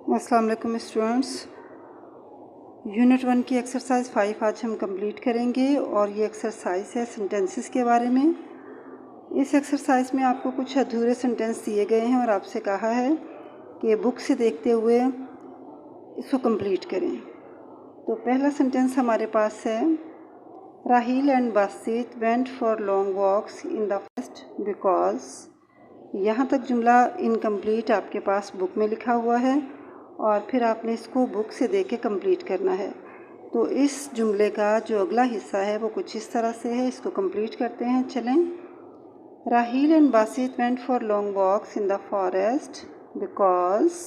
अस्सलाम वालेकुम students. Unit 1 की एक्सरसाइज 5 आज हम कंप्लीट करेंगे और ये एक्सरसाइज है सेंटेंसेस के बारे में। इस एक्सरसाइज में आपको कुछ अधूरे सेंटेंस दिए गए हैं और आपसे कहा है कि बुक से देखते हुए इसको कंप्लीट करें। तो पहला सेंटेंस हमारे पास है, Raheel and Basit went for long walks in the forest because. यहाँ तक जुमला इनकम्प्लीट आपके पास बुक में लिखा हुआ है और फिर आपने इसको बुक से देख के कंप्लीट करना है। तो इस जुमले का जो अगला हिस्सा है वो कुछ इस तरह से है, इसको कंप्लीट करते हैं। चलें। Raheel and Basit went for long walks in the forest because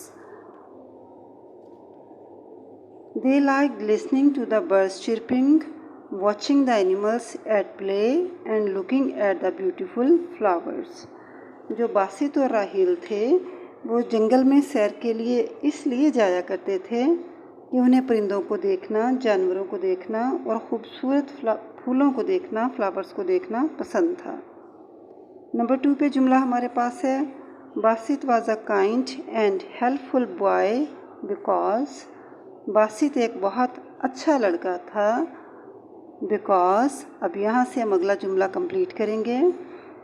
they liked listening to the birds chirping, watching the animals at play and looking at the beautiful flowers। जो बासित और राहील थे वो जंगल में सैर के लिए इसलिए जाया करते थे कि उन्हें परिंदों को देखना, जानवरों को देखना और खूबसूरत फूलों को देखना, फ्लावर्स को देखना पसंद था। नंबर 2 पे जुमला हमारे पास है, Basit was a kind and helpful boy because. Basit एक बहुत अच्छा लड़का था बिकॉज। अब यहाँ से हम अगला जुमला कंप्लीट करेंगे।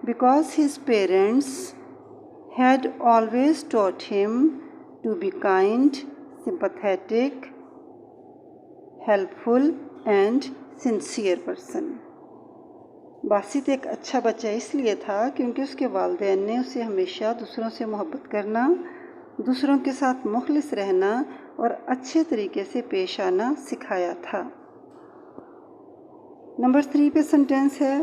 Because his parents had always taught him to be kind, sympathetic, helpful and sincere person। Basit एक अच्छा बच्चा इसलिए था क्योंकि उसके वालिदैन ने उसे हमेशा दूसरों से मोहब्बत करना, दूसरों के साथ मुखलिस रहना और अच्छे तरीके से पेश आना सिखाया था। नंबर 3 पे सेंटेंस है,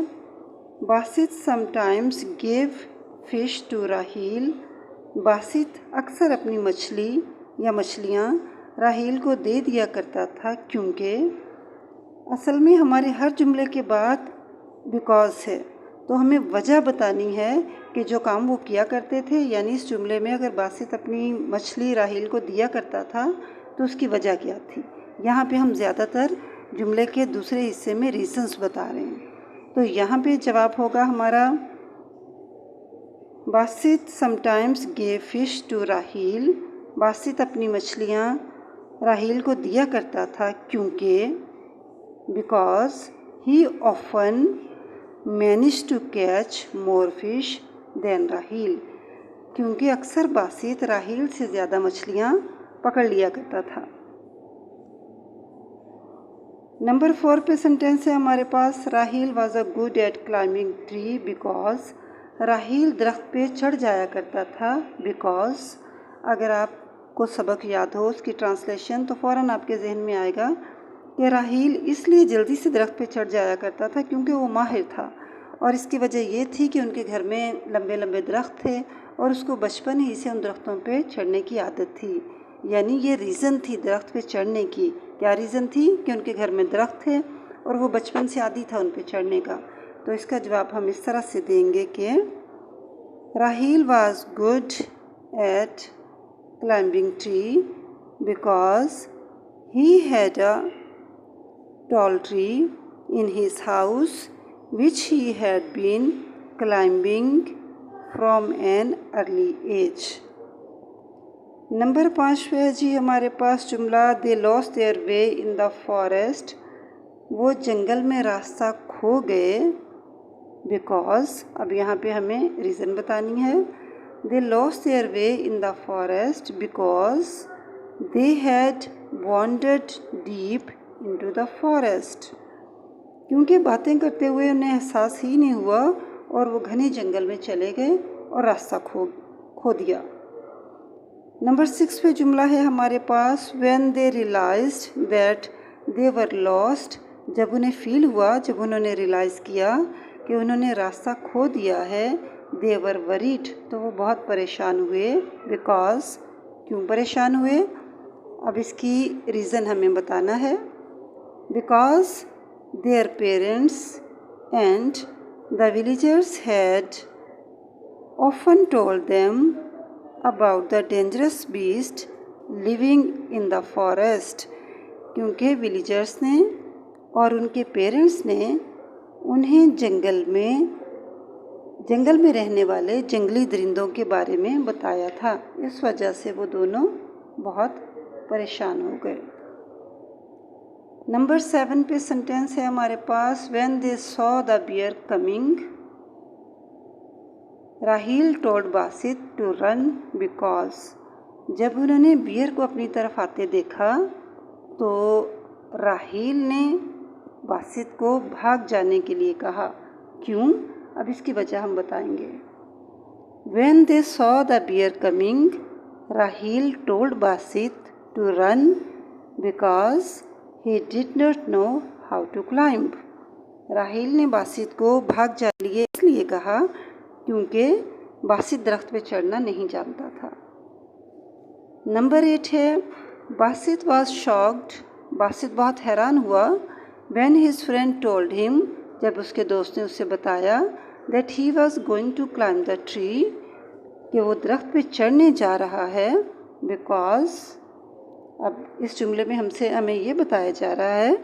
Basit sometimes give fish to Raheel. Basit अक्सर अपनी मछली या मछलियाँ राहील को दे दिया करता था क्योंकि। असल में हमारे हर जुमले के बाद बिकॉज है, तो हमें वजह बतानी है कि जो काम वो किया करते थे। यानी इस जुमले में अगर बासित अपनी मछली राहील को दिया करता था तो उसकी वजह क्या थी। यहाँ पे हम ज़्यादातर जुमले के दूसरे हिस्से में रीजंस बता रहे हैं। तो यहाँ पे जवाब होगा हमारा, Basit sometimes gave fish to Raheel. Basit अपनी मछलियाँ राहील को दिया करता था क्योंकि because he often manage to catch more fish than Raheel. क्योंकि अक्सर बासित राहील से ज़्यादा मछलियाँ पकड़ लिया करता था। नंबर 4 पे सेंटेंस है हमारे पास, Raheel was a good at climbing tree because. Raheel दरख्त पे चढ़ जाया करता था बिकॉज। अगर आपको सबक याद हो उसकी ट्रांसलेशन तो फ़ौरन आपके जहन में आएगा कि राहील इसलिए जल्दी से दरख्त पे चढ़ जाया करता था क्योंकि वो माहिर था। और इसकी वजह ये थी कि उनके घर में लंबे लंबे दरख्त थे और उसको बचपन ही से उन दरख्तों पे चढ़ने की आदत थी। यानी ये रीज़न थी दरख्त पे चढ़ने की। क्या रीज़न थी? कि उनके घर में दरख्त थे और वो बचपन से आदी था उन पे चढ़ने का। तो इसका जवाब हम इस तरह से देंगे कि Raheel was good at climbing tree because he had a tall tree in his house which he had been climbing from an early age. Number 5 पे है जी हमारे पास जुमला, they lost their way in the forest. वो जंगल में रास्ता खो गए बिकॉज। अब यहाँ पे हमें रीज़न बतानी है। दे lost their way in the forest because they had wandered deep into the forest. क्योंकि बातें करते हुए उन्हें एहसास ही नहीं हुआ और वो घने जंगल में चले गए और रास्ता खो दिया। नंबर 6 पे जुमला है हमारे पास, when they realised that they were lost. जब उन्हें फील हुआ, जब उन्होंने रियलाइज़ किया कि उन्होंने रास्ता खो दिया है, दे वर वरीड, तो वो बहुत परेशान हुए बिकॉज। क्यों परेशान हुए? अब इसकी रीज़न हमें बताना है। Because their parents and the villagers had often told them about the dangerous beast living in the forest. क्योंकि विलेजर्स ने और उनके पेरेंट्स ने उन्हें जंगल में रहने वाले जंगली दरिंदों के बारे में बताया था। इस वजह से वो दोनों बहुत परेशान हो गए। नंबर 7 पे सेंटेंस है हमारे पास, when they saw the bear coming, Raheel told Basit to run because. जब उन्होंने बियर को अपनी तरफ आते देखा तो राहील ने बासित को भाग जाने के लिए कहा। क्यों? अब इसकी वजह हम बताएंगे। When they saw the bear coming, Rahil told Basit to run because he did not know how to climb. राहील ने बासित को भाग जाने लिए इसलिए कहा क्योंकि बासित दरख्त पे चढ़ना नहीं जानता था। नंबर 8 है, बासित was shocked, बासित बहुत हैरान हुआ, when his friend told him, जब उसके दोस्त ने उसे बताया, that he was going to climb the tree, कि वो दरख्त पे चढ़ने जा रहा है, because। अब इस जुमले में हमें ये बताया जा रहा है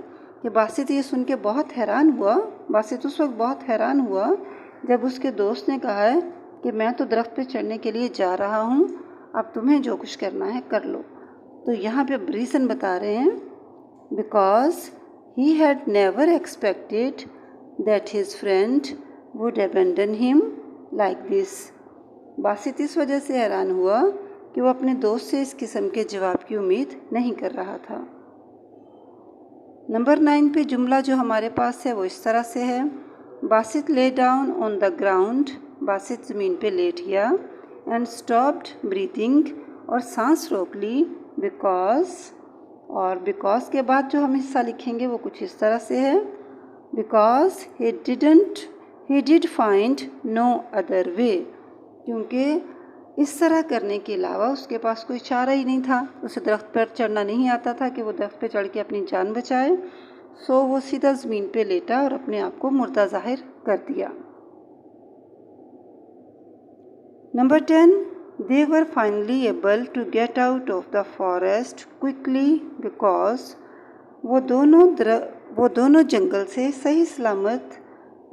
कि बासित ये सुन के बहुत हैरान हुआ, बासित उस वक्त बहुत हैरान हुआ जब उसके दोस्त ने कहा है कि मैं तो दरख्त पे चढ़ने के लिए जा रहा हूँ, अब तुम्हें जो कुछ करना है कर लो। तो यहाँ पे रीज़न बता रहे हैं, because he had never expected that his friend would abandon him like this। Basit इस वजह से हैरान हुआ कि वो अपने दोस्त से इस किस्म के जवाब की उम्मीद नहीं कर रहा था। नंबर 9 पे जुमला जो हमारे पास है वो इस तरह से है, Basit lay down on the ground, Basit ज़मीन पे लेट गया, एंड स्टॉप्ड ब्रीथिंग, और सांस रोक ली, बिकॉज। और बिकॉज के बाद जो हम हिस्सा लिखेंगे वो कुछ इस तरह से है, because he did find no other way, क्योंकि इस तरह करने के अलावा उसके पास कोई चारा ही नहीं था, उसे दरख्त पर चढ़ना नहीं आता था कि वो दरख्त पर चढ़ के अपनी जान बचाए। सो वो सीधा ज़मीन पे लेटा और अपने आप को मुर्दा जाहिर कर दिया। Number 10, they were finally able to get out of the forest quickly because वो दोनों जंगल से सही सलामत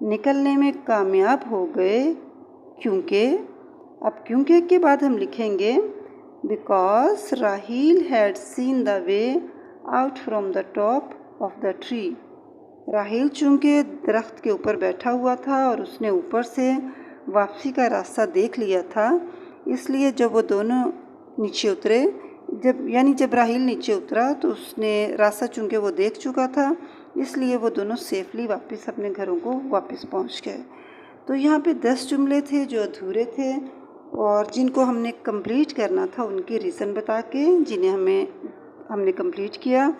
निकलने में कामयाब हो गए, क्योंकि। अब क्योंकि के बाद हम लिखेंगे, because Raheel had seen the way out from the top of the tree। राहील चूँकि दरख्त के ऊपर बैठा हुआ था और उसने ऊपर से वापसी का रास्ता देख लिया था, इसलिए जब वो दोनों नीचे उतरे, जब राहील नीचे उतरा तो उसने रास्ता चूँकि वो देख चुका था, इसलिए वो दोनों सेफली वापस अपने घरों को वापस पहुँच गए। तो यहाँ पे 10 जुमले थे जो अधूरे थे और जिनको हमने कंप्लीट करना था, उनके रीज़न बता के जिन्हें हमने कंप्लीट किया।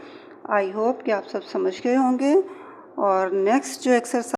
आई होप कि आप सब समझ गए होंगे। और नेक्स्ट जो एक्सरसाइज